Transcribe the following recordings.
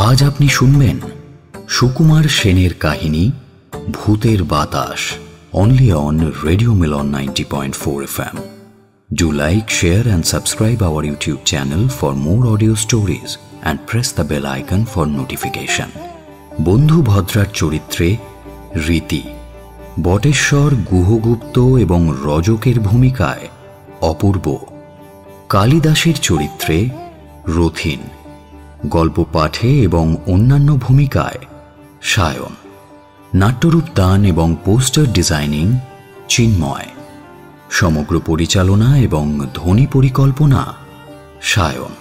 আজ আপনি শুনবেন সুকুমার সেনের কাহিনী ভূতের বাতাস, only on Radio Milan 90.4 FM. Do like, share and subscribe our YouTube channel for more audio stories and press the bell icon for notification. বন্ধু ভদ্রার চরিত্রে রীতি, বটেশ্বর গুহগুপ্ত এবং রজকের ভূমিকায় অপূর্ব, কালিদাসের চরিত্রে রথিন, গল্প পাঠে এবং অন্যান্য ভূমিকায় সায়ন, নাট্যরূপ দান এবং পোস্টার ডিজাইনিং চিন্ময়, সমগ্র পরিচালনা এবং ধ্বনি পরিকল্পনা সায়ন।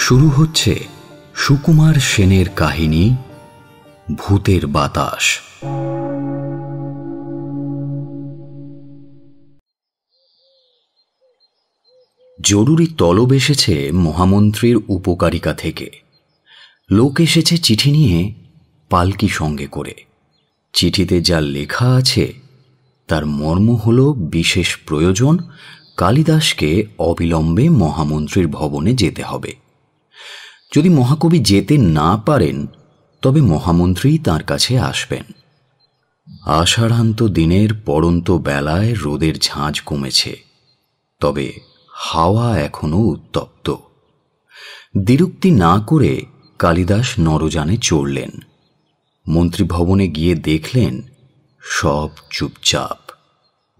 শুরু হচ্ছে সুকুমার সেনের কাহিনী ভূতের বাতাস। জরুরি তলব এসেছে মহামন্ত্রীর উপকারিকা থেকে। লোক এসেছে চিঠি নিয়ে পালকি সঙ্গে করে। চিঠিতে যা লেখা আছে তার মর্ম হল বিশেষ প্রয়োজন কালিদাসকে অবিলম্বে মহামন্ত্রীর ভবনে যেতে হবে। যদি মহাকবি যেতে না পারেন তবে মহামন্ত্রী তার কাছে আসবেন। আষাঢ়ান্ত দিনের পড়ন্ত বেলায় রোদের ঝাঁঝ কমেছে, তবে হাওয়া এখনো উত্তপ্ত। দ্বিরুক্তি না করে কালিদাস নরযানে চড়লেন। মন্ত্রীভবনে গিয়ে দেখলেন সব চুপচাপ।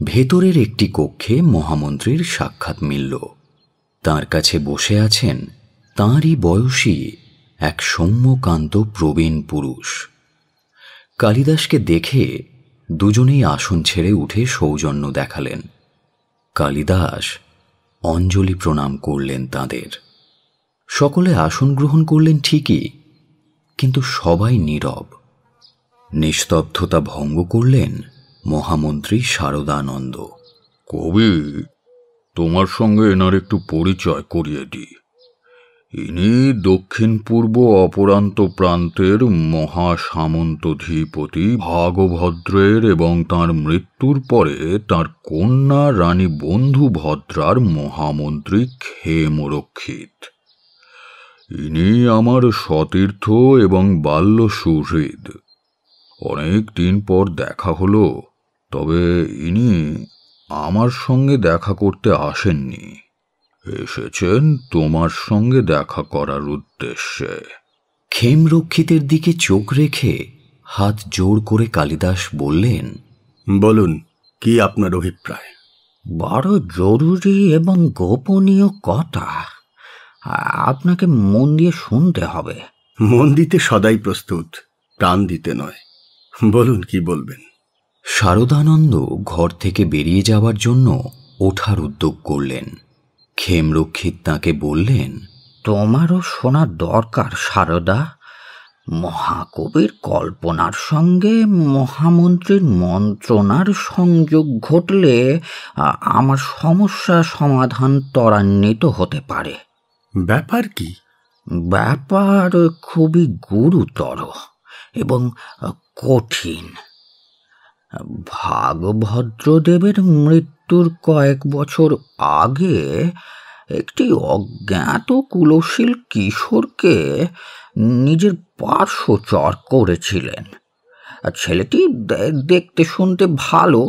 ভেতরের একটি কক্ষে মহামন্ত্রীর সাক্ষাৎ মিলল। তার কাছে বসে আছেন তাঁরই বয়সী এক সৌম্যকান্ত প্রবীণ পুরুষ। কালিদাসকে দেখে দুজনেই আসন ছেড়ে উঠে সৌজন্য দেখালেন। কালিদাস অঞ্জলি প্রণাম করলেন তাঁদের। সকলে আসন গ্রহণ করলেন ঠিকই, কিন্তু সবাই নীরব। নিস্তব্ধতা ভঙ্গ করলেন মহামন্ত্রী শারদানন্দ। কবি, তোমার সঙ্গে এনার একটু পরিচয় করিয়ে দিই। ইনি দক্ষিণ পূর্ব অপরান্ত প্রান্তের মহাসামন্তধিপতি ভাগভদ্রের এবং তাঁর মৃত্যুর পরে তাঁর কন্যা রানী বন্ধুভদ্রার মহামন্ত্রী ক্ষেমরক্ষিত। ইনি আমার সতীর্থ এবং বাল্য সুহৃদ। অনেক দিন পর দেখা হলো, তবে ইনি আমার সঙ্গে দেখা করতে আসেননি, এসেছেন তোমার সঙ্গে দেখা করার উদ্দেশ্যে। ক্ষেমরক্ষিতের দিকে চোখ রেখে হাত জোড় করে কালিদাস বললেন, বলুন, কি আপনার অভিপ্রায়? বড় জরুরি এবং গোপনীয় কথা, আপনাকে মন দিয়ে শুনতে হবে। মন দিতে সদাই প্রস্তুত, প্রাণ দিতে নয়। বলুন, কি বলবেন? শারদানন্দ ঘর থেকে বেরিয়ে যাওয়ার জন্য ওঠার উদ্যোগ করলেন। ক্ষেমরক্ষিত তাঁকে বললেন, তোমারও শোনা দরকার শারদা। মহাকবির কল্পনার সঙ্গে মহামন্ত্রীর মন্ত্রণার সংযোগ ঘটলে আমার সমস্যা সমাধান ত্বরান্বিত হতে পারে। ব্যাপার কি? ব্যাপার খুবই গুরুতর এবং কঠিন। ভাগভদ্রদেবের মৃত্যুর কয়েক বছর আগে একটি অজ্ঞাত কুলশীল কিশোরকে নিজের পার্শ্বচর করেছিলেন। ছেলেটি দেখতে শুনতে ভালো,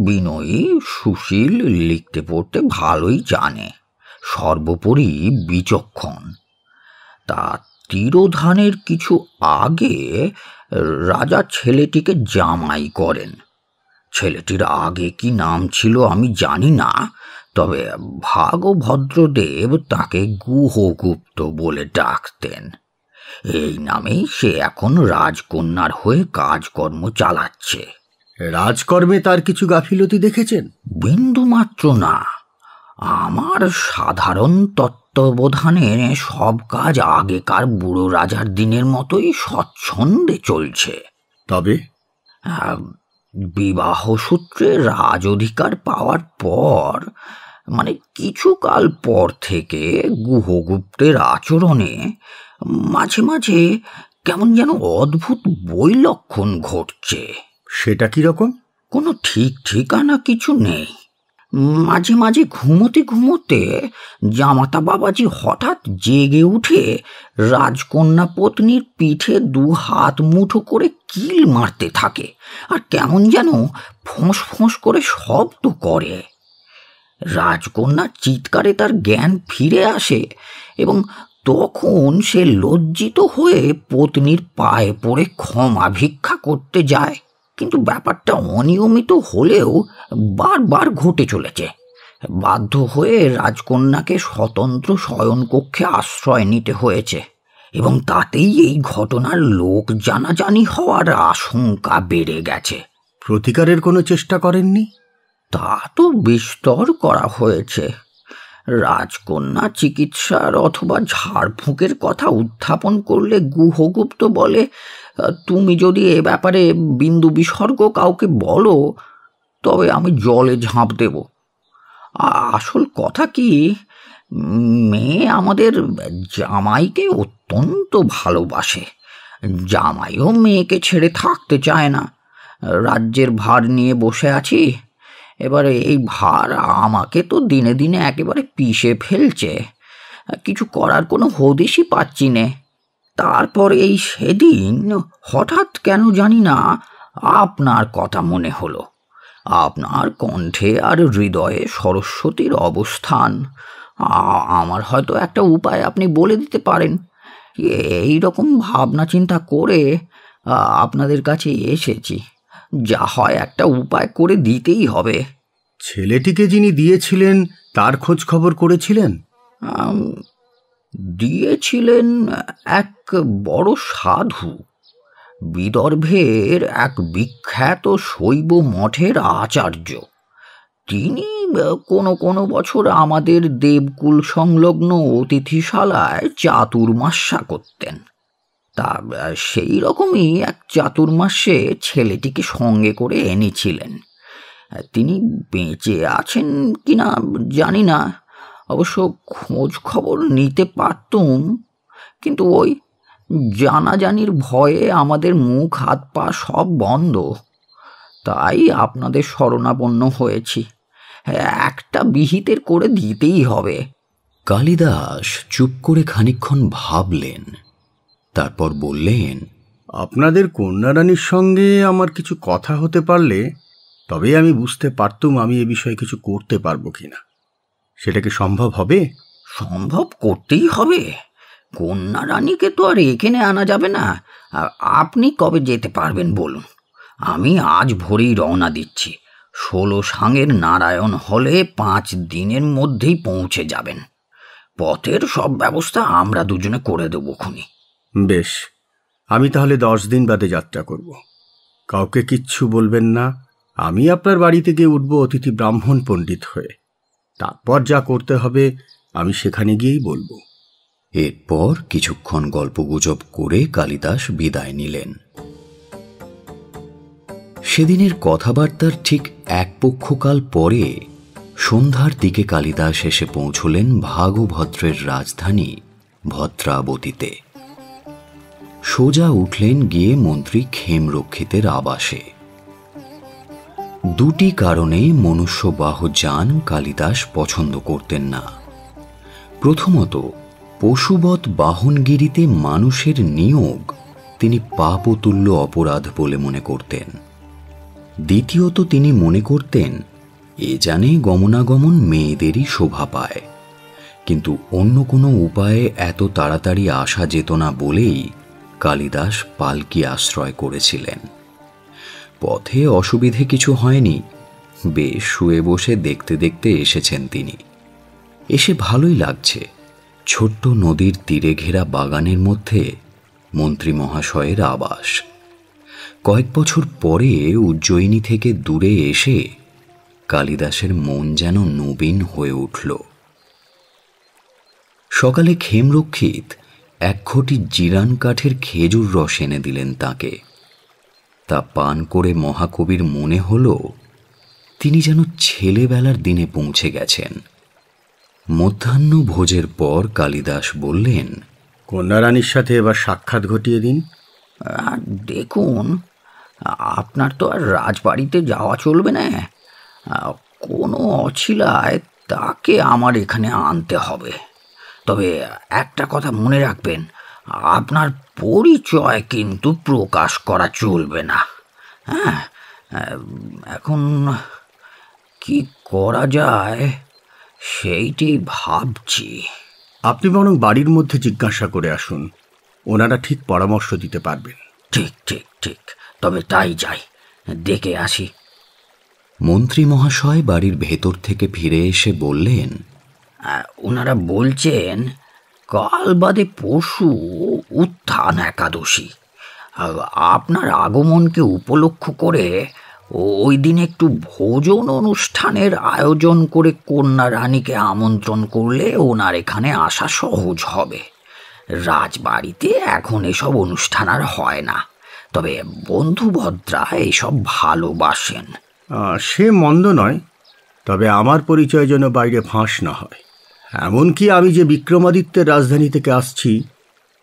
বিনয়ী, সুশীল, লিখতে পড়তে ভালোই জানে, সর্বোপরি বিচক্ষণ। তা তিরোধানের কিছু আগে রাজা ছেলেটিকে জামাই করেন। ছেলেটির আগে কি নাম ছিল আমি জানি না, তবে ভাগভদ্রদেব তাকে গুহগুপ্ত বলে ডাকতেন। এই নামেই সে এখন রাজকন্যার হয়ে কাজকর্ম চালাচ্ছে। রাজকর্মে তার কিছু গাফিলতি দেখেছেন? বিন্দুমাত্র না। আমার সাধারণ তত্ত্বাবধানে সব কাজ আগেকার বুড়ো রাজার দিনের মতোই স্বচ্ছন্দে চলছে। তবে বিবাহ সূত্রে রাজ অধিকার পাওয়ার পর, মানে কিছুকাল পর থেকে গুহগুপ্তের আচরণে মাঝে মাঝে কেমন যেন অদ্ভুত বৈলক্ষণ ঘটছে। সেটা কিরকম? কোনো ঠিক ঠিকানা কিছু নেই। মাঝে মাঝে ঘুমোতে ঘুমোতে জামাতা বাবাজি হঠাৎ জেগে উঠে রাজকন্যা পত্নীর পিঠে 2 হাত মুঠো করে কিল মারতে থাকে, আর কেমন যেন ফোঁস ফোঁস করে শব্দ করে। রাজকন্যার চিৎকারে তার জ্ঞান ফিরে আসে এবং তখন সে লজ্জিত হয়ে পত্নীর পায়ে পড়ে ক্ষমা ভিক্ষা করতে যায়। কিন্তু ব্যাপারটা অনিয়মিত হলেও বারবার ঘটে চলেছে। বাধ্য হয়ে রাজকন্যাকে স্বতন্ত্র শয়নকক্ষে আশ্রয় নিতে হয়েছে এবং তাতেই এই ঘটনার লোক জানাজানি হওয়ার আশঙ্কা বেড়ে গেছে। প্রতিকারের কোনো চেষ্টা করেননি? তা তো বিস্তর করা হয়েছে। রাজকন্যা চিকিৎসার অথবা ঝাড়ফুঁকের কথা উত্থাপন করলে গুহগুপ্ত বলে, তুমি যদি এ ব্যাপারে বিন্দু বিসর্গ কাউকে বলো তবে আমি জলে ঝাঁপ দেব। আসল কথা কি, মেয়ে আমাদের জামাইকে অত্যন্ত ভালোবাসে। জামাইও মেয়েকে ছেড়ে থাকতে চায় না। রাজ্যের ভার নিয়ে বসে আছি, এবারে এই ভার আমাকে তো দিনে দিনে একেবারে পিষে ফেলছে। কিছু করার কোনো হদিশই পাচ্ছি নে। তারপর এই সেদিন হঠাৎ কেন জানি না আপনার কথা মনে হলো। আপনার কণ্ঠে আর হৃদয়ে সরস্বতীর অবস্থান। আমার হয়তো একটা উপায় আপনি বলে দিতে পারেন। এই রকম ভাবনা চিন্তা করে আপনাদের কাছে এসেছি। যা হয় একটা উপায় করে দিতেই হবে। ছেলেটিকে যিনি দিয়েছিলেন তার খোঁজ খবর করেছিলেন? দিয়েছিলেন এক বড় সাধু, বিদর্ভের এক বিখ্যাত শৈব মঠের আচার্য। তিনি কোনো কোনো বছর আমাদের দেবকুল সংলগ্ন অতিথিশালায় চাতুর্মাস্যা করতেন। তা সেই রকমই এক চাতুর্মাস্যে ছেলেটিকে সঙ্গে করে এনেছিলেন। তিনি বেঁচে আছেন কিনা জানি না, অবশ্য খোঁজ খবর নিতে পারতুম, কিন্তু ওই জানাজানির ভয়ে আমাদের মুখ হাত পা সব বন্ধ। তাই আপনাদের শরণাপন্ন হয়েছি। একটা বিহিতের করে দিতেই হবে। কালিদাস চুপ করে খানিকক্ষণ ভাবলেন, তারপর বললেন, আপনাদের কন্যারানীর সঙ্গে আমার কিছু কথা হতে পারলে তবে আমি বুঝতে পারতুম আমি এ বিষয়ে কিছু করতে পারবো কিনা। সেটা কি সম্ভব হবে? সম্ভব করতেই হবে। কন্যা রানীকে তো আর এখানে আনা যাবে না। আপনি কবে যেতে পারবেন বলুন? আমি আজ ভোরেই রওনা দিচ্ছি। 16 সাঙের নারায়ণ হলে 5 দিনের মধ্যেই পৌঁছে যাবেন। পথের সব ব্যবস্থা আমরা দুজনে করে দেবো খুনি। বেশ, আমি তাহলে 10 দিন বাদে যাত্রা করব। কাউকে কিচ্ছু বলবেন না। আমি আপনার বাড়িতে গিয়ে উঠব অতিথি ব্রাহ্মণ পণ্ডিত হয়ে। তারপর যা করতে হবে আমি সেখানে গিয়েই বলবো। এরপর কিছুক্ষণ গল্পগুজব করে কালিদাস বিদায় নিলেন। সেদিনের কথাবার্তার ঠিক 1 পক্ষকাল পরে সন্ধ্যার দিকে কালিদাস এসে পৌঁছলেন ভাগভদ্রের রাজধানী ভদ্রাবতীতে। সোজা উঠলেন গিয়ে মন্ত্রী ক্ষেমরক্ষিতের আবাসে। 2টি কারণে মনুষ্যবাহ যান কালিদাস পছন্দ করতেন না। প্রথমত, পশুবৎ বাহনগিরিতে মানুষের নিয়োগ তিনি পাপতুল্য অপরাধ বলে মনে করতেন। দ্বিতীয়ত, তিনি মনে করতেন এ জানে গমনাগমন মেয়েদেরই শোভা পায়, কিন্তু অন্য কোনো উপায়ে এত তাড়াতাড়ি আসা যেত না বলেই কালিদাস পালকি আশ্রয় করেছিলেন। পথে অসুবিধে কিছু হয়নি। বেশ শুয়ে বসে দেখতে দেখতে এসেছেন তিনি। এসে ভালোই লাগছে। ছোট্ট নদীর তীরে ঘেরা বাগানের মধ্যে মন্ত্রী মহাশয়ের আবাস। কয়েক বছর পরে উজ্জয়িনী থেকে দূরে এসে কালিদাসের মন যেন নবীন হয়ে উঠল। সকালে ক্ষেমরক্ষিত 1 ঘটি জিরান কাঠের খেজুর রস এনে দিলেন তাকে। তা পান করে মহাকবির মনে হল তিনি যেন ছেলেবেলার দিনে পৌঁছে গেছেন। মধ্যাহ্ন ভোজের পর কালিদাস বললেন, কন্যারানীর সাথে এবার সাক্ষাৎ ঘটিয়ে দিন। দেখুন, আপনার তো আর রাজবাড়িতে যাওয়া চলবে না। কোনো অছিলায় তাকে আমার এখানে আনতে হবে। তবে একটা কথা মনে রাখবেন, আপনার পরিচয় কিন্তু প্রকাশ করা চলবে না। হ্যাঁ, এখন কি করা যায় সেইটি ভাবছি। আপনি বরং বাড়ির মধ্যে জিজ্ঞাসা করে আসুন, ওনারা ঠিক পরামর্শ দিতে পারবেন। ঠিক ঠিক ঠিক, তবে তাই যাই, দেখে আসি। মন্ত্রী মহাশয় বাড়ির ভেতর থেকে ফিরে এসে বললেন, ওনারা বলছেন কাল বাদে পরশু উত্থান একাদশী। আপনার আগমনকে উপলক্ষ করে ওই দিন একটু ভোজন অনুষ্ঠানের আয়োজন করে কন্যা রানীকে আমন্ত্রণ করলে ওনার এখানে আসা সহজ হবে। রাজবাড়িতে এখন এসব অনুষ্ঠান আর হয় না, তবে বন্ধুভদ্রা এসব ভালোবাসেন। সে মন্দ নয়, তবে আমার পরিচয় যেন বাইরে ফাঁস না হয়। এমনকি আমি যে বিক্রমাদিত্যের রাজধানী থেকে আসছি,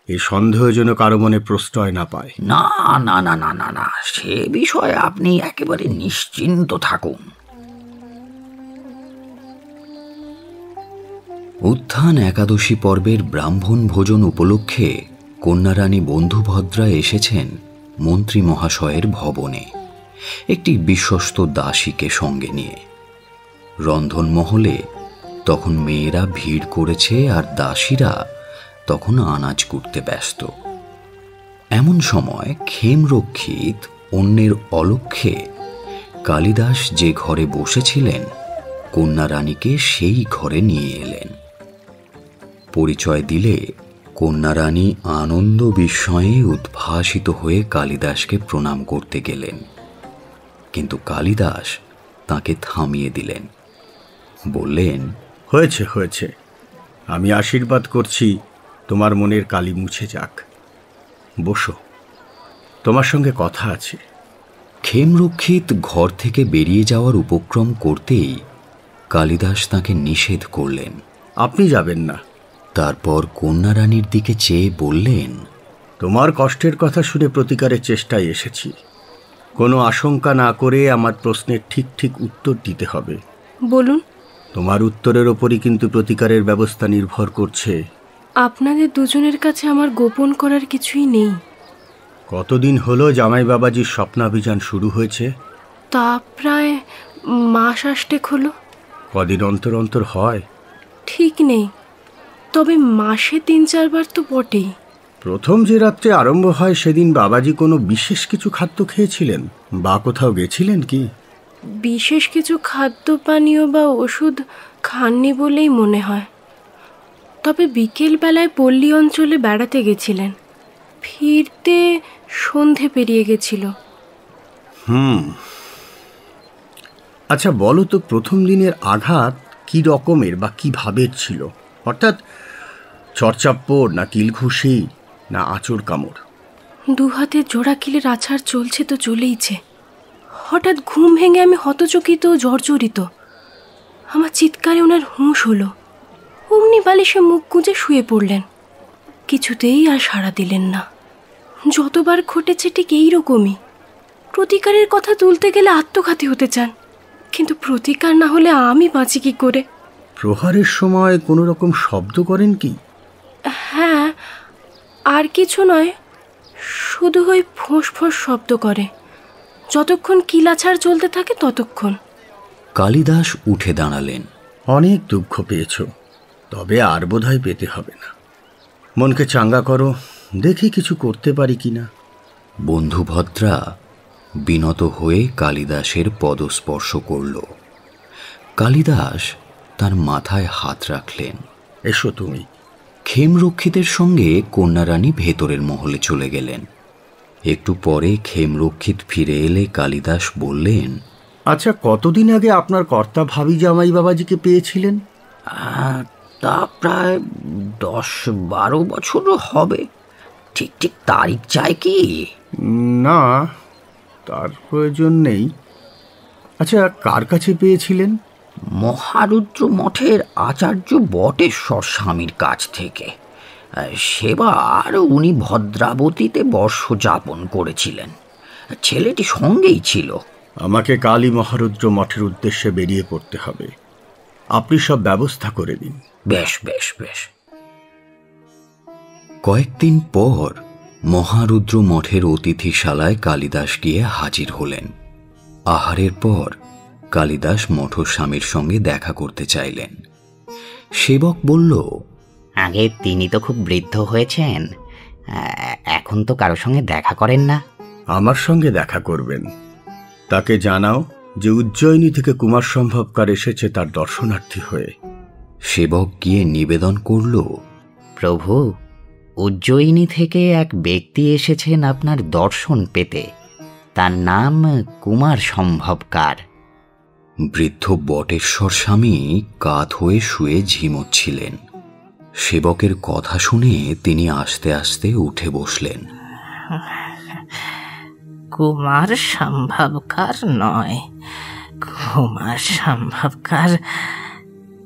এই সন্দেহ যেন কারো মনে প্রশ্রয় না পায়। না না না না না না, সে বিষয়ে আপনি একেবারে নিশ্চিন্ত থাকুন। উত্থান একাদশী পর্বের ব্রাহ্মণ ভোজন উপলক্ষে কন্যারানী বন্ধুভদ্রা এসেছেন মন্ত্রী মহাশয়ের ভবনে, একটি বিশ্বস্ত দাসীকে সঙ্গে নিয়ে। রন্ধনমহলে তখন মেয়েরা ভিড় করেছে আর দাসীরা তখন আনাজ কুটতে ব্যস্ত। এমন সময় ক্ষেমরক্ষিত অন্যের অলক্ষ্যে কালিদাস যে ঘরে বসেছিলেন, কন্যারানীকে সেই ঘরে নিয়ে এলেন। পরিচয় দিলে কন্যারানী আনন্দ বিস্ময়ে উদ্ভাসিত হয়ে কালিদাসকে প্রণাম করতে গেলেন, কিন্তু কালিদাস তাকে থামিয়ে দিলেন। বললেন, হয়েছে হয়েছে, আমি আশীর্বাদ করছি তোমার মনের কালি মুছে যাক। বসো, তোমার সঙ্গে কথা আছে। ক্ষেমরক্ষিত ঘর থেকে বেরিয়ে যাওয়ার উপক্রম করতেই কালিদাস তাকে নিষেধ করলেন। আপনি যাবেন না। তারপর কন্যারানীর দিকে চেয়ে বললেন, তোমার কষ্টের কথা শুনে প্রতিকারের চেষ্টায় এসেছি। কোনো আশঙ্কা না করে আমার প্রশ্নের ঠিক ঠিক উত্তর দিতে হবে। বলুন। তোমার উত্তরের ওপরই কিন্তু প্রতিকারের ব্যবস্থা নির্ভর করছে। আপনাদের দুজনের কাছে আমার গোপন করার কিছুই নেই। কতদিন হলো জামাই বাবাজির স্বপ্নাভিযান শুরু হয়েছে? তা প্রায় মাস 8 হলো। কদিন অন্তর অন্তর হয়? ঠিক নেই, তবে মাসে 3-4 বার তো বটেই। প্রথম যে রাত্রে আরম্ভ হয় সেদিন বাবাজি কোনো বিশেষ কিছু খাদ্য খেয়েছিলেন বা কোথাও গেছিলেন কি? বিশেষ কিছু খাদ্য পানীয় বা ওষুধ খাননি বলেই মনে হয়। তবে বিকেল বেলায় পল্লী অঞ্চলে বেড়াতে গেছিলেন, ফিরতে সন্ধে পেরিয়ে গেছিল। আচ্ছা বলো তো, প্রথম দিনের আঘাত কি রকমের বা কি ভাবের ছিল? অর্থাৎ চড়চাপ্পড় না কিলঘুষি না আঁচড় কামড়? 2 হাতে জোড়া কিলের আছাড় চলছে তো চলেইছে। হঠাৎ ঘুম ভেঙে আমি হতচকিত ও জর্জরিত। আমার চিৎকারে ওনার হুঁশ হলো। অমনি বালিশে মুখ গুঁজে শুয়ে পড়লেন। কিছুতেই আর সাড়া দিলেন না। যতবার ঘটেছে ঠিক এইরকমই। প্রতিকারের কথা তুলতে গেলে আত্মঘাতী হতে চান, কিন্তু প্রতিকার না হলে আমি বাঁচি কি করে? প্রহারের সময় কোনো রকম শব্দ করেন কি? হ্যাঁ, আর কিছু নয়, শুধু ওই ফোঁস ফোঁস শব্দ করে। যতক্ষণ কিলাছাড় চলতে থাকে ততক্ষণ। কালিদাস উঠে দাঁড়ালেন। অনেক দুঃখ পেয়েছ, তবে আর বোধহয় পেতে হবে না। মনকে চাঙ্গা করো, দেখি কিছু করতে পারি কিনা। বন্ধুভদ্রা বিনত হয়ে কালিদাসের পদস্পর্শ করল। কালিদাস তার মাথায় হাত রাখলেন। এসো তুমি। ক্ষেমরক্ষিতের সঙ্গে কন্যারানী ভেতরের মহলে চলে গেলেন। একটু পরে ক্ষেমরক্ষিত ফিরে এলে কালিদাস বললেন, আচ্ছা, কতদিন আগে আপনার কর্তা ভাবি জামাই বাবাজিকে পেয়েছিলেন? তা প্রায় 10-12 বছরও হবে। ঠিক ঠিক তারিখ চাই কি? না, তার প্রয়োজন নেই। আচ্ছা, কার কাছে পেয়েছিলেন? মহারুদ্র মঠের আচার্য বটেশ্বর স্বামীর কাছ থেকে। সেবার উনি ভদ্রাবতীতে বর্ষ যাপন করেছিলেন। ছেলেটি সঙ্গেই ছিল। আমাকে কালী মহারুদ্র মঠের উদ্দেশ্যে বেরিয়ে পড়তে হবে। আপনি সব ব্যবস্থা করে দিন। বেশ বেশ বেশ। কয়েকদিন পর মহারুদ্র মঠের অতিথিশালায় কালিদাস গিয়ে হাজির হলেন। আহারের পর কালিদাস মঠস্বামীর সঙ্গে দেখা করতে চাইলেন। সেবক বলল, আগে তিনি তো খুব বৃদ্ধ হয়েছেন, এখন তো কারোর সঙ্গে দেখা করেন না। আমার সঙ্গে দেখা করবেন। তাকে জানাও যে উজ্জয়িনী থেকে কুমার সম্ভবকার এসেছে তার দর্শনার্থী হয়ে। সেবক গিয়ে নিবেদন করল, প্রভু, উজ্জয়িনী থেকে এক ব্যক্তি এসেছেন আপনার দর্শন পেতে। তার নাম কুমার সম্ভবকার। বৃদ্ধ বটেশ্বর স্বামী কাত হয়ে শুয়ে ঝিমোচ্ছিলেন। সেবকের কথা শুনে তিনি আস্তে আস্তে উঠে বসলেন। কুমার সম্ভবকার নয়, কুমার সম্ভবকার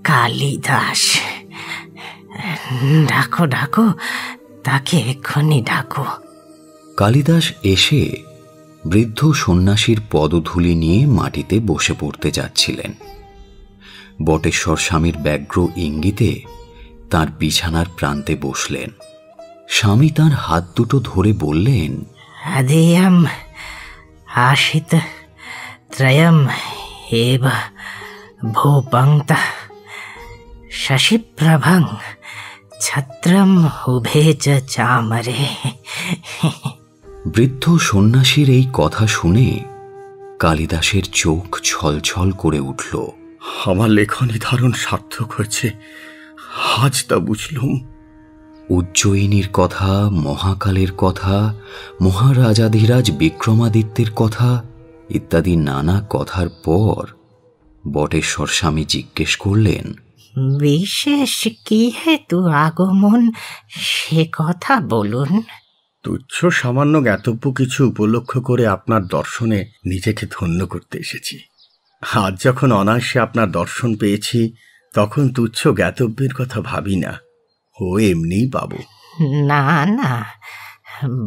কালিদাস। ডাকো ডাকো, তাকে এক্ষুনি ডাকো। কালিদাস এসে বৃদ্ধ সন্ন্যাসীর পদধূলি নিয়ে মাটিতে বসে পড়তে যাচ্ছিলেন। বটেশ্বর স্বামীর ব্যগ্র ইঙ্গিতে তার বিছানার প্রান্তে বসলেন। স্বামী তাঁর হাত দুটো ধরে বললেন, আদেয়ম আশিত ত্রয়ম এব ভূপংক্তা শশিপ্রভং ছত্রম উভে চ চামরে। বৃদ্ধ সন্ন্যাসীর এই কথা শুনে কালিদাসের চোখ ছলছল করে উঠল। আমার লেখনী ধারণ সার্থক হয়েছে, আজ তা বুঝলুম। উজ্জয়িনীর কথা, মহাকালের কথা, মহারাজাধিরাজ বিক্রমাদিত্যের কথা ইত্যাদি নানা কথার পর বটেশ্বর স্বামী জিজ্ঞেস করলেন, বিশেষ কি হেতু আগমন, সে কথা বলুন। তুচ্ছ সামান্য জ্ঞাতব্য কিছু উপলক্ষ করে আপনার দর্শনে নিজেকে ধন্য করতে এসেছি। আজ যখন অনায়াসে আপনার দর্শন পেয়েছি, তখন তুচ্ছ জ্ঞাতব্যের কথা ভাবি না, ও এমনিই পাবো। না না,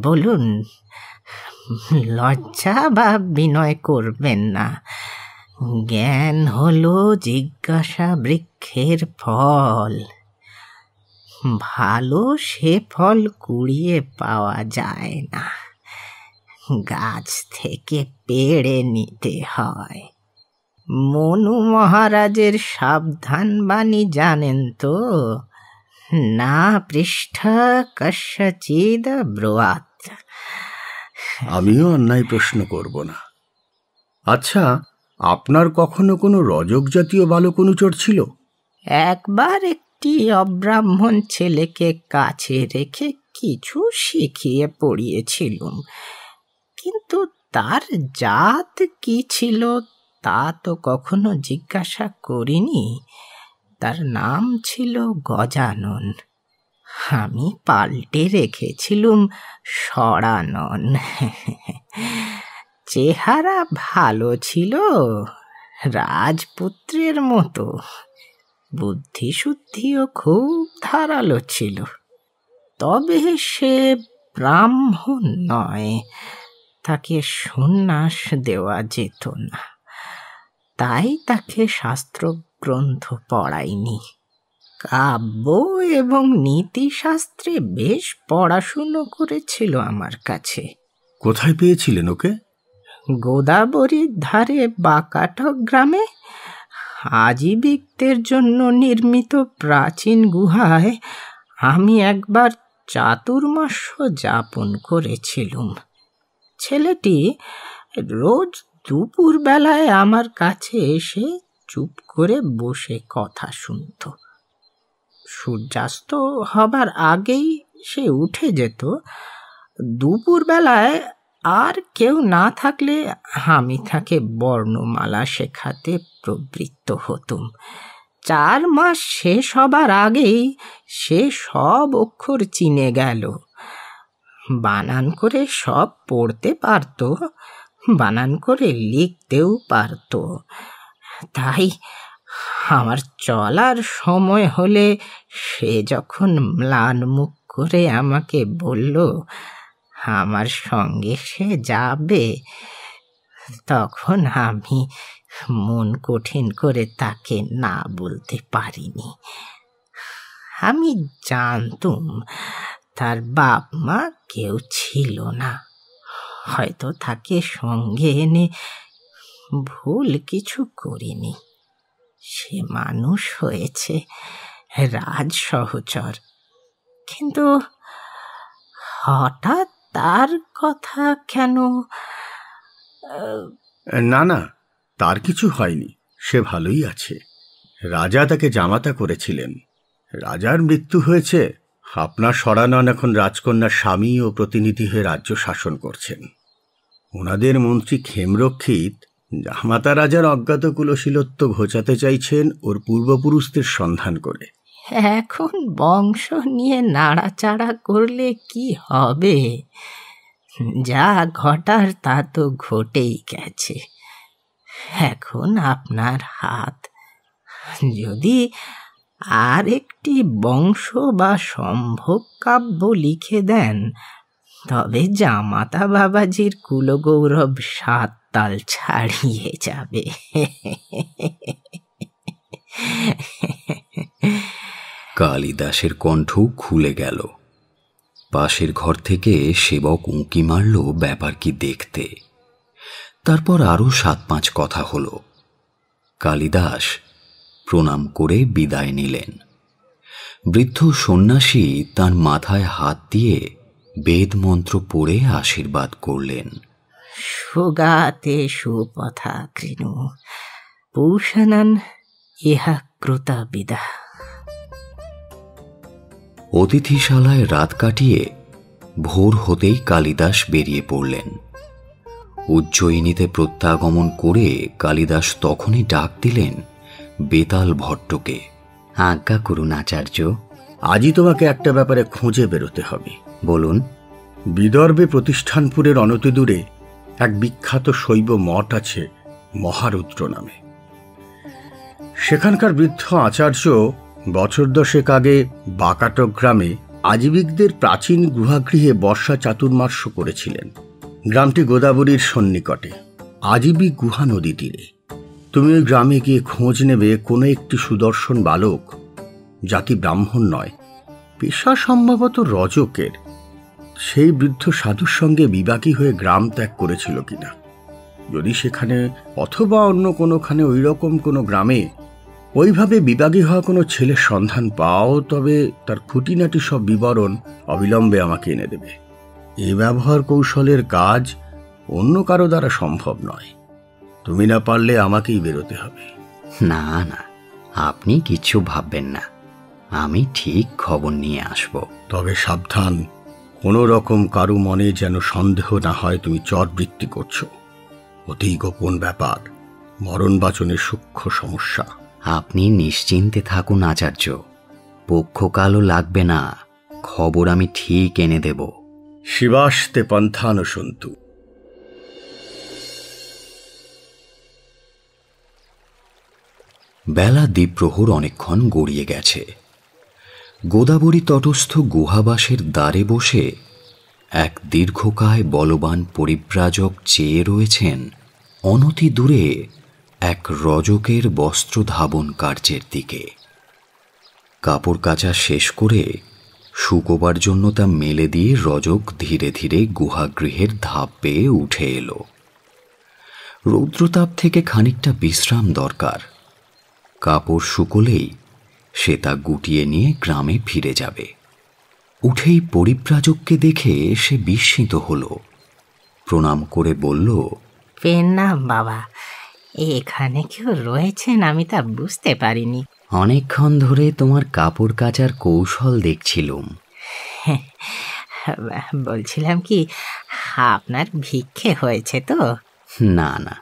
বলুন, লজ্জা বা বিনয় করবেন না। জ্ঞান হলো জিজ্ঞাসা বৃক্ষের ফল। ভালো সে ফল কুড়িয়ে পাওয়া যায় না, গাছ থেকে পেড়ে নিতে হয়। মনু মহারাজের সাবধান বাণী জানেন তো, না পৃষ্ঠ কস্যচিদ ব্রুয়াত। আমিও অন্যায় প্রশ্ন করব না। আচ্ছা, আপনার কখনো কোনো রজক জাতীয় বালক অনুচর ছিল? একবার একটি অব্রাহ্মণ ছেলেকে কাছে রেখে কিছু শিখিয়ে পড়িয়েছিলুম, কিন্তু তার জাত কি ছিল তা তো কখনো জিজ্ঞাসা করিনি। তার নাম ছিল গজানন। আমি পাল্টে রেখেছিলুম সরানন। চেহারা ভালো ছিল, রাজপুত্রের মতো। বুদ্ধিশুদ্ধিও খুব ধারালো ছিল, তবে সে ব্রাহ্মণ নয়, তাকে সন্ন্যাস দেওয়া যেত না, তাই তাকে শাস্ত্রগ্রন্থ পড়াইনি। কাব্য এবং নীতিশাস্ত্রে বেশ পড়াশুনো করেছিল আমার কাছে। কোথায় পেয়েছিলেন ওকে? গোদাবরীর ধারে বাকাটক গ্রামে আজীবিকদের জন্য নির্মিত প্রাচীন গুহায় আমি একবার চাতুর্মাস্য যাপন করেছিলুম। ছেলেটি রোজ দুপুর বেলায় আমার কাছে এসে চুপ করে বসে কথা শুনত। সূর্যাস্ত হবার আগেই সে উঠে যেত। দুপুর বেলায় আর কেউ না থাকলে আমি তাকে বর্ণমালা শেখাতে প্রবৃত্ত হতুম। 4 মাস শেষ হবার আগেই সে সব অক্ষর চিনে গেল। বানান করে সব পড়তে পারত, বানান করে লিখতেও পারত। তাই আমার চলার সময় হলে সে যখন ম্লান মুখ করে আমাকে বলল আমার সঙ্গে সে যাবে, তখন আমি মন কঠিন করে তাকে না বলতে পারিনি। আমি জানতুম তার বাপ মা কেউ ছিল না, হয়তো তাকে সঙ্গে এনে ভুল কিছু করিনি। সে মানুষ হয়েছে রাজ সহচর, কিন্তু হঠাৎ তার কথা কেন? না না, তার কিছু হয়নি, সে ভালোই আছে। রাজা তাকে জামাতা করেছিলেন। রাজার মৃত্যু হয়েছে, আপনার সরানন এখন রাজকন্যার স্বামী ও প্রতিনিধি হয়ে রাজ্য শাসন করছেন। ওনাদের মন্ত্রী ক্ষেমরক্ষিত জামাতা রাজার অজ্ঞাত কুলশীলত্ব ঘোচাতে চাইছেন ওর পূর্বপুরুষদের সন্ধান করে। এখন বংশ নিয়ে নাড়াচাড়া করলে কি হবে? যা ঘটার তা তো ঘটেই গেছে। এখন আপনার হাত, যদি আর একটি বংশ বা সম্ভব কাব্য লিখে দেন, তবে জামাতা বাবাজির কুলগৌরব 7 তাল ছাড়িয়ে যাবে। কালিদাসের কণ্ঠ খুলে গেল। পাশের ঘর থেকে সেবক উঁকি মারল ব্যাপার কি দেখতে। তারপর আরও 7-5 কথা হলো। কালিদাস প্রণাম করে বিদায় নিলেন। বৃদ্ধ সন্ন্যাসী তার মাথায় হাত দিয়ে বেদ মন্ত্র পড়ে আশীর্বাদ করলেন। সুগাতে সুপথা কৃণু পূষণন ইহা কৃতা বিদা। অতিথিশালায় রাত কাটিয়ে ভোর হতেই কালিদাস বেরিয়ে পড়লেন। উজ্জয়িনীতে প্রত্যাগমন করে কালিদাস তখনই ডাক দিলেন বেতাল ভট্টকে। আজ্ঞা করুন আচার্য। আজই তোমাকে একটা ব্যাপারে খুঁজে বেরোতে হবে। বলুন। বিদর্ভে প্রতিষ্ঠানপুরের অনতিদূরে এক বিখ্যাত শৈব মঠ আছে মহারুদ্র নামে। সেখানকার বৃদ্ধ আচার্য বছর 10 আগে বাকাটক গ্রামে আজীবিকদের প্রাচীন গুহাগৃহে বর্ষা চাতুর্মাস্য করেছিলেন। গ্রামটি গোদাবরীর সন্নিকটে, আজীবিক গুহা নদী তীরে। তুমি ওই গ্রামে গিয়ে খোঁজ নেবে কোনো একটি সুদর্শন বালক, জাতি ব্রাহ্মণ নয়, পেশা সম্ভবত রজকের, সেই বৃদ্ধ সাধুর সঙ্গে বিবাকী হয়ে গ্রাম ত্যাগ করেছিল কিনা। যদি সেখানে অথবা অন্য কোনোখানে ওই রকম কোনো গ্রামে ওইভাবে বিবাগী হওয়া কোনো ছেলের সন্ধান পাও, তবে তার খুঁটিনাটি সব বিবরণ অবিলম্বে আমাকে এনে দেবে। এ ব্যবহার কৌশলের কাজ অন্য কারো দ্বারা সম্ভব নয়। তুমি না পারলে আমাকেই বেরোতে হবে। না না, আপনি কিছু ভাববেন না, আমি ঠিক খবর নিয়ে আসব। তবে সাবধান, কোনো রকম কারো মনে যেন সন্দেহ না হয় তুমি চরবৃত্তি করছো। অতি গোপন ব্যাপার, মরণ বাচনের সূক্ষ্ম সমস্যা। আপনি নিশ্চিন্তে থাকুন আচার্য, পক্ষকালও লাগবে না, খবর আমি ঠিক এনে দেব। শিবাস্তে পন্থানুসন্তু। বেলা দ্বীপ্রহর অনেকক্ষণ গড়িয়ে গেছে। গোদাবরী তটস্থ গুহাবাসের দ্বারে বসে এক দীর্ঘকায় বলবান পরিব্রাজক চেয়ে রয়েছেন অনতি দূরে এক রজকের বস্ত্র ধাবন কার্যের দিকে। কাপড় কাচা শেষ করে শুকোবার জন্য তা মেলে দিয়ে রজক ধীরে ধীরে গুহাগৃহের ধাপ পেয়ে উঠে এলো। রৌদ্রতাপ থেকে খানিকটা বিশ্রাম দরকার। কাপড় শুকোলেই সে তা গুটিয়ে নিয়ে গ্রামে ফিরে যাবে। উঠেই পরিব্রাজককে দেখে সে বিস্মিত হল। প্রণাম করে বলল, প্রণাম বাবা, এখানে কেউ রয়েছেন আমি তা বুঝতে পারিনি। অনেকক্ষণ ধরে তোমার কাপড় কাচার কৌশল দেখছিলুম। বলছিলাম কি, আপনার ভিক্ষে হয়েছে তো? না না,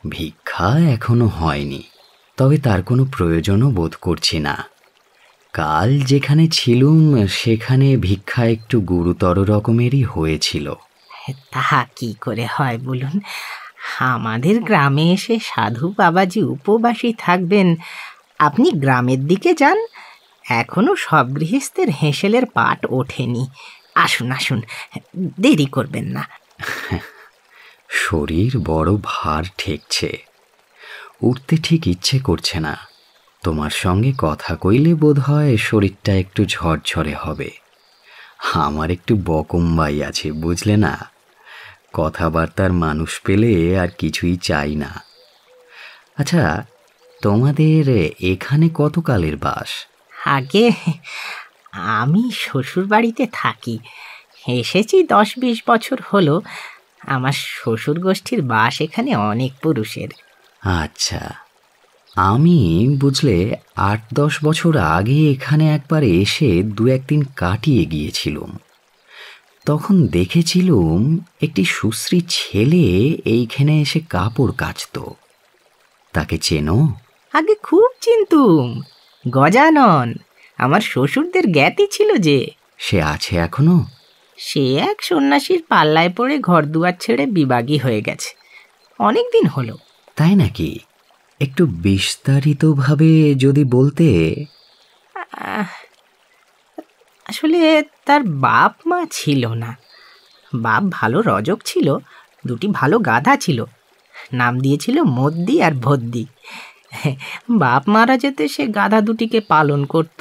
ভিক্ষা এখনো হয়নি, তবে তার কোনো প্রয়োজনও বোধ করছি না। কাল যেখানে ছিলুম সেখানে ভিক্ষা একটু গুরুতর রকমেরই হয়েছিল। তাহা কি করে হয় বলুন? আমাদের গ্রামে এসে সাধু বাবাজি উপবাসী থাকবেন, আপনি গ্রামের দিকে যান, এখনো সব গৃহস্থের হেঁসেলের পাট ওঠেনি। আসুন আসুন, দেরি করবেন না। শরীর বড় ভার ঠেকছে, উঠতে ঠিক ইচ্ছে করছে না। তোমার সঙ্গে কথা কইলে বোধ হয় শরীরটা একটু ঝরঝরে হবে। আমার একটু বকমবাই আছে, বুঝলে না? কথাবার্তার মানুষ পেলে আর কিছুই চাই না। আচ্ছা, তোমাদের এখানে কতকালের বাস? আগে আমি শ্বশুর বাড়িতে থাকি, এসেছি 10-20 বছর হলো। আমার শ্বশুর গোষ্ঠীর বাস এখানে অনেক পুরুষের। আচ্ছা, আমি বুঝলে 8-10 বছর আগে এখানে একবার এসে 2-1 দিন কাটিয়ে গিয়েছিলাম। তখন দেখেছিলুম একটি সুশ্রী ছেলে এইখানে এসে কাপড় কাচত। তাকে চেনো? আগে খুব চিনতুম, গজানন। আমার শ্বশুরদের জ্ঞাতি ছিল যে। সে আছে এখনো? সে এক সন্ন্যাসীর পাল্লায় পড়ে ঘর দুয়ার ছেড়ে বিবাগী হয়ে গেছে, অনেক দিন হলো। তাই নাকি? একটু বিস্তারিতভাবে যদি বলতে। আসলে তার বাপ মা ছিল না। বাপ ভালো রজক ছিল, 2টি ভালো গাধা ছিল, নাম দিয়েছিল মদ্দি আর ভদ্দি। বাপ মারা যেতে সে গাধা 2টিকে পালন করত,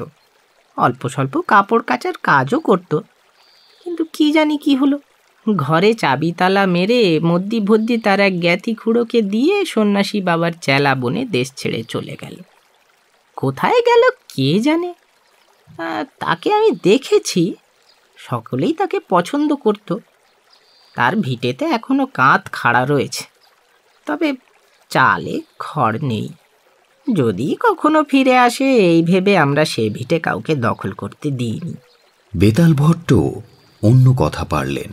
অল্প স্বল্প কাপড় কাচার কাজও করত। কিন্তু কি জানি কি হলো, ঘরে চাবি তালা মেরে মদ্দি ভদ্দি তার এক জ্ঞাতি খুড়োকে দিয়ে সন্ন্যাসী বাবার চেলা বনে দেশ ছেড়ে চলে গেল। কোথায় গেল কে জানে। তাকে আমি দেখেছি, সকলেই তাকে পছন্দ করত। তার ভিটেতে এখনো কাঁধ খাড়া রয়েছে, তবে চালে খড় নেই। যদি কখনো ফিরে আসে এই ভেবে আমরা সে ভিটে কাউকে দখল করতে দিইনি। বেতাল ভট্ট অন্য কথা পারলেন।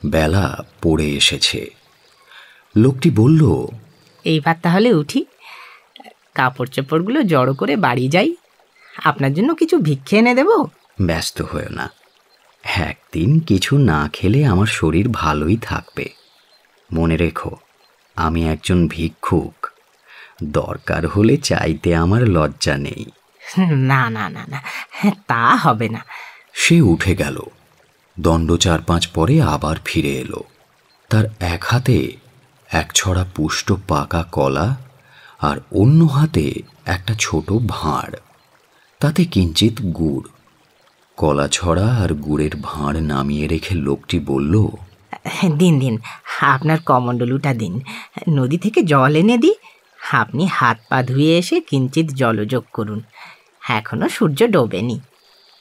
বেলা পড়ে এসেছে। লোকটি বলল, এইবার তাহলে উঠি, কাপড় চোপড়গুলো জড়ো করে বাড়ি যাই। আপনার জন্য কিছু ভিক্ষে এনে দেব। ব্যস্ত হয়েও না, একদিন কিছু না খেলে আমার শরীর ভালোই থাকবে। মনে রেখো, আমি একজন ভিক্ষুক, দরকার হলে চাইতে আমার লজ্জা নেই। না না না না, তা হবে না। সে উঠে গেল। দণ্ড 4-5 পরে আবার ফিরে এলো। তার এক হাতে এক ছড়া পুষ্ট পাকা কলা আর অন্য হাতে একটা ছোট ভাঁড়, তাতে কিঞ্চিত গুড়। কলা ছড়া আর গুড়ের ভাঁড় নামিয়ে রেখে লোকটি বলল, দিন দিন, আপনার কমণ্ডলুটা দিন, নদী থেকে জল এনে দিই। আপনি হাত পা ধুয়ে এসে কিঞ্চিত জলযোগ করুন, এখনো সূর্য ডোবেনি।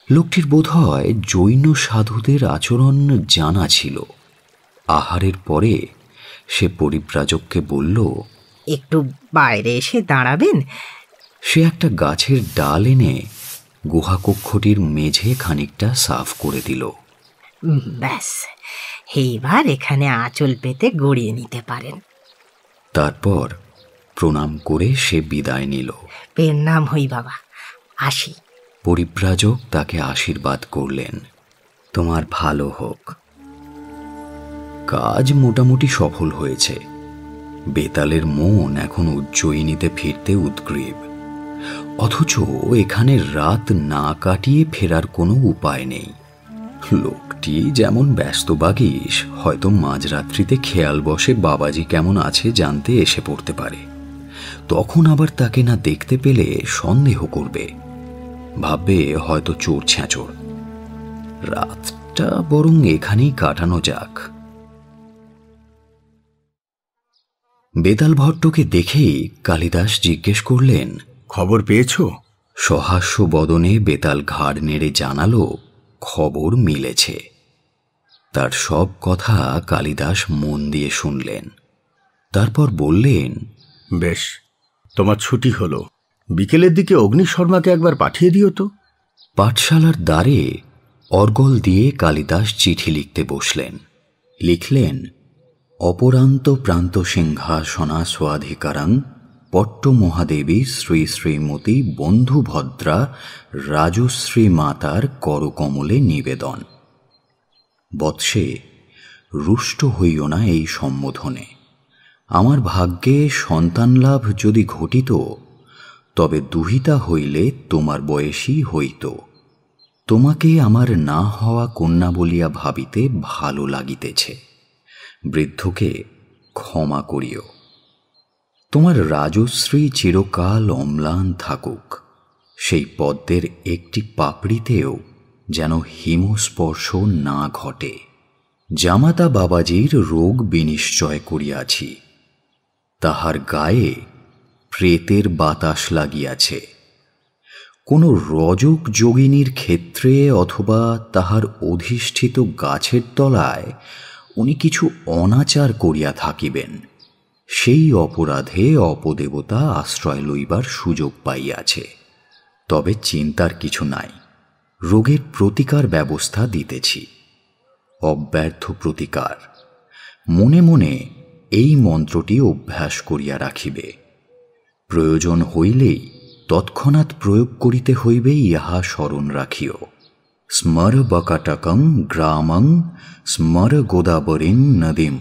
লোকটির বোধ হয় জৈন সাধুদের আচরণ জানা ছিল। আহারের পরে সে পরিব্রাজককে বলল, একটু বাইরে এসে দাঁড়াবেন। সে একটা গাছের ডাল এনে গুহাকক্ষটির মেঝে খানিকটা সাফ করে দিল। ব্যাস, এইবার এখানে আঁচল পেতে গড়িয়ে নিতে পারেন। তারপর প্রণাম করে সে বিদায় নিল। পেন নাম হই বাবা, আসি। পরিব্রাজক তাকে আশীর্বাদ করলেন। তোমার ভালো হোক। কাজ মোটামুটি সফল হয়েছে। বেতালের মন এখন উজ্জয়িনীতে ফিরতে উদ্গ্রীব, অথচ এখানে রাত না কাটিয়ে ফেরার কোনো উপায় নেই। লোকটি যেমন ব্যস্তবাগীশ, হয়তো মাঝরাত্রিতে খেয়াল বসে বাবাজি কেমন আছে জানতে এসে পড়তে পারে। তখন আবার তাকে না দেখতে পেলে সন্দেহ করবে, ভাববে হয়তো চোর ছ্যাঁচোর। রাতটা বরং এখানেই কাটানো যাক। বেতাল ভট্টকে দেখেই কালিদাস জিজ্ঞেস করলেন, খবর পেয়েছ? সহাস্য বদনে বেতাল ঘাড় নেড়ে জানালো, খবর মিলেছে। তার সব কথা কালিদাস মন দিয়ে শুনলেন। তারপর বললেন, বেশ, তোমার ছুটি হলো, বিকেলের দিকে অগ্নি শর্মাকে একবার পাঠিয়ে দিও তো। পাঠশালার দ্বারে অর্গল দিয়ে কালিদাস চিঠি লিখতে বসলেন। লিখলেন, অপরান্ত প্রান্ত সিংহাসনা স্বাধিকারাং পট্ট মহাদেবী শ্রী শ্রীমতী বন্ধুভদ্রা রাজশ্রী মাতার করকমলে নিবেদন। বৎসে, রুষ্ট হইও না এই সম্বোধনে। আমার ভাগ্যে সন্তানলাভ যদি ঘটিত, তবে দুহিতা হইলে তোমার বয়সী হইত। তোমাকে আমার না হওয়া কন্যা বলিয়া ভাবিতে ভালো লাগিতেছে। বৃদ্ধকে ক্ষমা করিও। তোমার রাজশ্রী চিরকাল অম্লান থাকুক, সেই পদ্মের একটি পাপড়িতেও যেন হিমস্পর্শ না ঘটে। জামাতা বাবাজির রোগ বিনিশ্চয় করিয়াছি, তাহার গায়ে প্রেতের বাতাস লাগিয়াছে। কোনো রজক যোগিনীর ক্ষেত্রে অথবা তাহার অধিষ্ঠিত গাছের তলায় উনি কিছু অনাচার করিয়া থাকিবেন, সেই অপরাধে অপদেবতা আশ্রয় লইবার সুযোগ পাইয়াছে। তবে চিন্তার কিছু নাই, রোগের প্রতিকার ব্যবস্থা দিতেছি। অব্যর্থ প্রতিকার। মনে মনে এই মন্ত্রটি অভ্যাস করিয়া রাখিবে। প্রয়োজন হইলেই তৎক্ষণাৎ প্রয়োগ করিতে হইবে, ইহা স্মরণ রাখিও। স্মর বকাটকং গ্রামং স্মর গোদাবরীং নদীম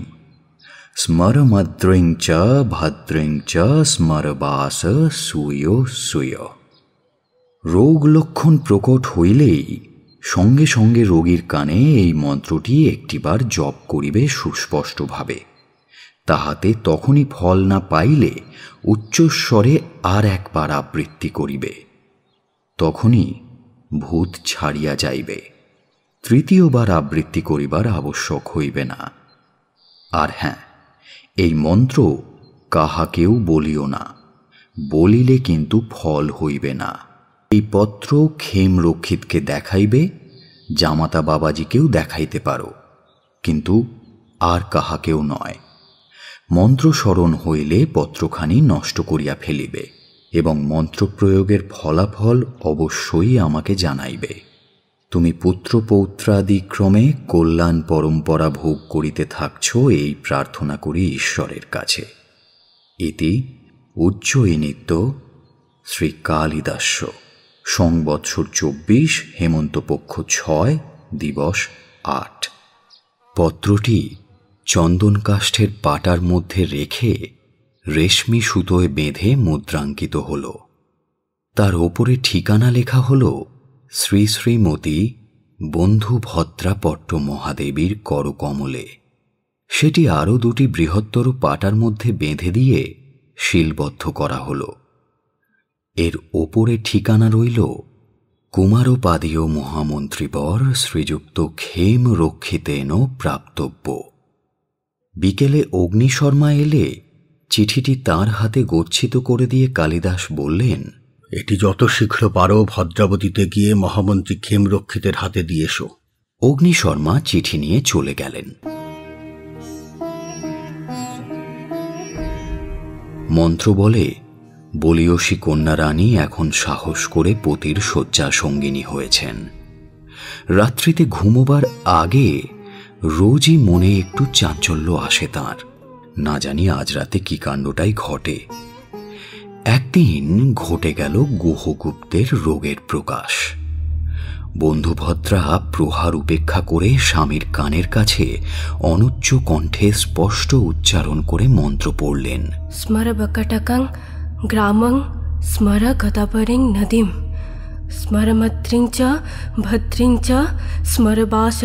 স্মর মদ্রিং চ ভদ্রিং চ স্মর বাস সুয় সুয়। রোগ লক্ষণ প্রকট হইলেই সঙ্গে সঙ্গে রোগীর কানে এই মন্ত্রটি একটিবার জপ করিবে সুস্পষ্টভাবে। তাহাতে তখনই ফল না পাইলে উচ্চস্বরে আর একবার আবৃত্তি করিবে, তখনই ভূত ছাড়িয়া যাইবে। তৃতীয়বার আবৃত্তি করিবার আবশ্যক হইবে না। আর হ্যাঁ, এই মন্ত্র কাহাকেও বলিও না, বলিলে কিন্তু ফল হইবে না। এই পত্র ক্ষেমরক্ষিতকে দেখাইবে, জামাতা বাবাজিকেও দেখাইতে পারো, কিন্তু আর কাহাকেও নয়। মন্ত্র স্মরণ হইলে পত্রখানি নষ্ট করিয়া ফেলিবে এবং মন্ত্রপ্রয়োগের ফলাফল অবশ্যই আমাকে জানাইবে। তুমি পুত্র পৌত্রাদি ক্রমে কল্যাণ পরম্পরা ভোগ করিতে থাকছ, এই প্রার্থনা করি ঈশ্বরের কাছে। ইতি উজ্জয়িনিত্য শ্রী কালিদাস্য, সংবৎসর 24, হেমন্তপক্ষ 6, দিবস 8। পত্রটি চন্দন কাষ্ঠের পাটার মধ্যে রেখে রেশমি সুতোয় বেঁধে মুদ্রাঙ্কিত হল। তার ওপরে ঠিকানা লেখা হল শ্রী শ্রীমতী বন্ধু ভদ্রাপট্ট মহাদেবীর করকমলে। সেটি আরও 2টি বৃহত্তর পাটার মধ্যে বেঁধে দিয়ে শিলবদ্ধ করা হল। এর ওপরে ঠিকানা রইল কুমারোপাদীয় মহামন্ত্রীবর শ্রীযুক্ত ক্ষেম রক্ষিতেন প্রাপ্তব্য। বিকেলে অগ্নিশর্মা এলে চিঠিটি তার হাতে গচ্ছিত করে দিয়ে কালিদাস বললেন, এটি যত শীঘ্র পারো ভদ্রাবতীতে গিয়ে মহামন্ত্রী ক্ষেমরক্ষিতের হাতে দিয়ে এসো। অগ্নিশর্মা চিঠি নিয়ে চলে গেলেন। মন্ত্র বলে বলিয়সী কন্যা রানী এখন সাহস করে পতির শয্যা সঙ্গিনী হয়েছেন। রাত্রিতে ঘুমোবার আগে রোজই মনে একটু চাঞ্চল্য আসে তাঁর। না জানি আজ রাতে কি কাণ্ডটাই ঘটে। একদিন ঘটে গেল গুহগুপ্তের রোগের প্রকাশ। বন্ধুভদ্রা প্রহার উপেক্ষা করে স্বামীর কানের কাছে অনুচ্চ কণ্ঠে স্পষ্ট উচ্চারণ করে মন্ত্র পড়লেন। স্মর বকটকং গ্রামং স্মর গদাবরীং নদীম স্মর মদ্রিং চ ভদ্রিং চ স্মর বাস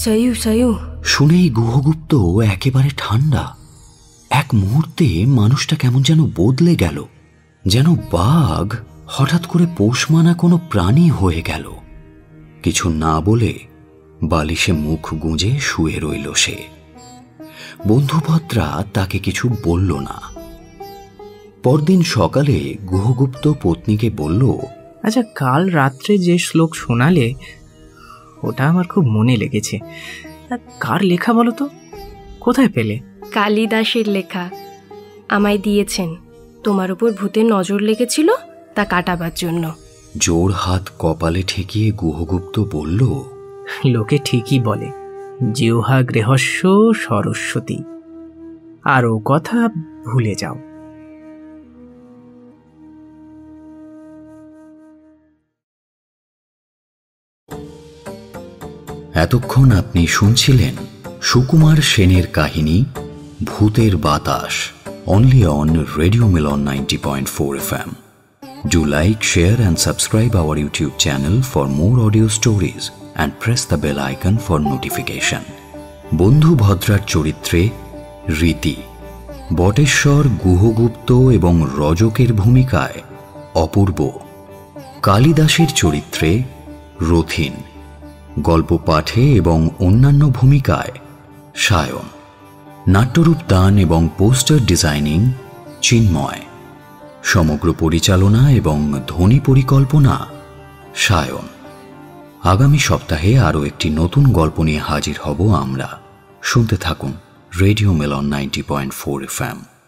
সয়ু সয়ু। শুনেই গুহগুপ্ত একেবারে ঠান্ডা। এক মুহূর্তে মানুষটা কেমন যেন বদলে গেল, যেন বাঘ হঠাৎ করে পোষ মানা কোনো প্রাণী হয়ে গেল। কিছু না বলে বালিশে মুখ গুঁজে শুয়ে রইল সে। বন্ধুভদ্রা তাকে কিছু বলল না। পরদিন সকালে গুহগুপ্ত পত্নীকে বলল, আচ্ছা, কাল রাত্রে যে শ্লোক শোনালে ওটা আমার খুব মনে লেগেছে। কার লেখা বলো তো, কোথায় পেলে? কালিদাসের লেখা, আমায় দিয়েছেন। তোমার উপর ভূতের নজর লেগেছিল, তা কাটাবার জন্য। জোর হাত কপালে ঠেকিয়ে গুহগুপ্ত বলল, লোকে ঠিকই বলে, জিহ্বা গৃহস্য সরস্বতী। আর ও কথা ভুলে যাও। এতক্ষণ আপনি শুনছিলেন সুকুমার সেনের কাহিনী ভূতের বাতাস, only on Radio Milan 90.4 FM. Do like, share and subscribe our YouTube channel for more audio stories and press the bell icon for notification. বন্ধু ভদ্রার চরিত্রে রীতি, বটেশ্বর, গুহগুপ্ত এবং রজকের ভূমিকায় অপূর্ব, কালিদাসের চরিত্রে রথিন, গল্প পাঠে এবং অন্যান্য ভূমিকায় সায়ন, নাট্যরূপ দান এবং পোস্টার ডিজাইনিং চিন্ময়, সমগ্র পরিচালনা এবং ধ্বনি পরিকল্পনা সায়ন। আগামী সপ্তাহে আরও একটি নতুন গল্প নিয়ে হাজির হব আমরা। শুনতে থাকুন রেডিও মিলন 90.4 FM।